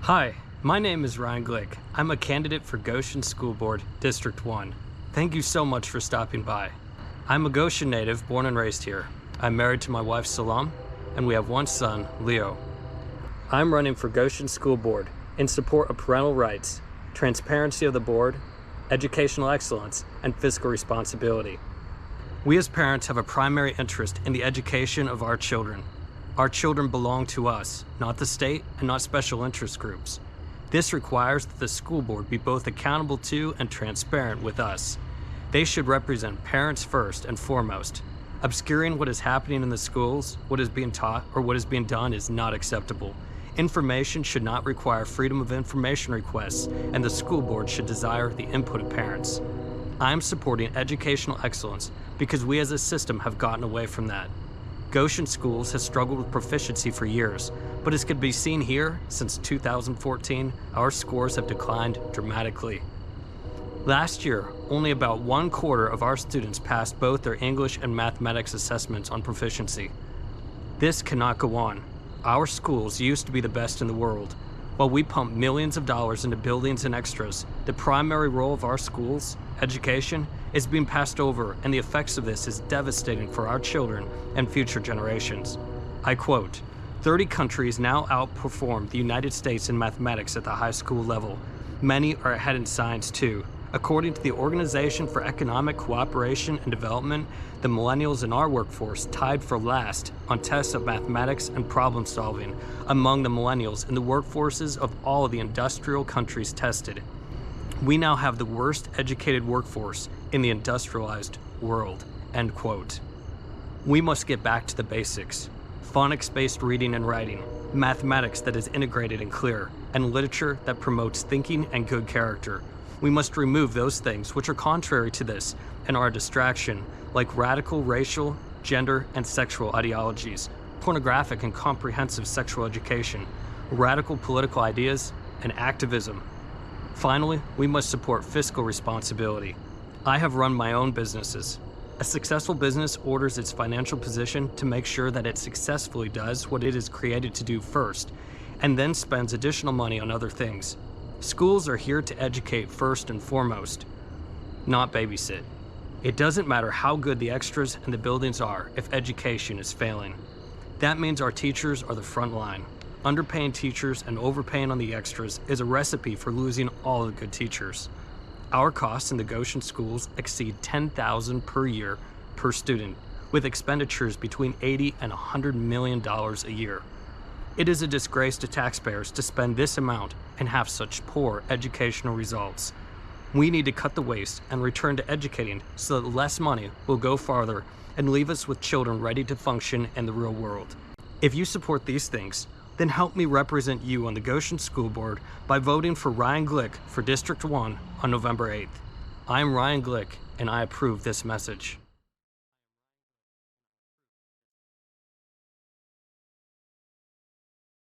Hi, my name is Ryan Glick. I'm a candidate for Goshen School Board, District 1. Thank you so much for stopping by. I'm a Goshen native, born and raised here. I'm married to my wife, Salam, and we have one son, Leo. I'm running for Goshen School Board in support of parental rights, transparency of the board, educational excellence, and fiscal responsibility. We as parents have a primary interest in the education of our children. Our children belong to us, not the state and not special interest groups. This requires that the school board be both accountable to and transparent with us. They should represent parents first and foremost. Obscuring what is happening in the schools, what is being taught, or what is being done is not acceptable. Information should not require freedom of information requests, and the school board should desire the input of parents. I'm supporting educational excellence because we as a system have gotten away from that. Goshen Schools has struggled with proficiency for years, but as could be seen here, since 2014, our scores have declined dramatically. Last year, only about 1/4 of our students passed both their English and mathematics assessments on proficiency. This cannot go on. Our schools used to be the best in the world. While we pump millions of dollars into buildings and extras, the primary role of our schools, education, is being passed over, and the effects of this is devastating for our children and future generations. I quote, 30 countries now outperform the United States in mathematics at the high school level. Many are ahead in science too. According to the Organization for Economic Cooperation and Development, the millennials in our workforce tied for last on tests of mathematics and problem solving among the millennials in the workforces of all of the industrial countries tested. We now have the worst educated workforce in the industrialized world, end quote. We must get back to the basics. Phonics-based reading and writing, mathematics that is integrated and clear, and literature that promotes thinking and good character. We must remove those things which are contrary to this and are a distraction, like radical racial, gender, and sexual ideologies, pornographic and comprehensive sexual education, radical political ideas, and activism. Finally, we must support fiscal responsibility. I have run my own businesses. A successful business orders its financial position to make sure that it successfully does what it is created to do first, and then spends additional money on other things. Schools are here to educate first and foremost, not babysit. It doesn't matter how good the extras and the buildings are if education is failing. That means our teachers are the front line. Underpaying teachers and overpaying on the extras is a recipe for losing all the good teachers. Our costs in the Goshen schools exceed $10,000 per year per student, with expenditures between $80 and $100 million a year. It is a disgrace to taxpayers to spend this amount and have such poor educational results. We need to cut the waste and return to educating so that less money will go farther and leave us with children ready to function in the real world. If you support these things, then help me represent you on the Goshen School Board by voting for Ryan Glick for District 1 on November 8th. I'm Ryan Glick, and I approve this message.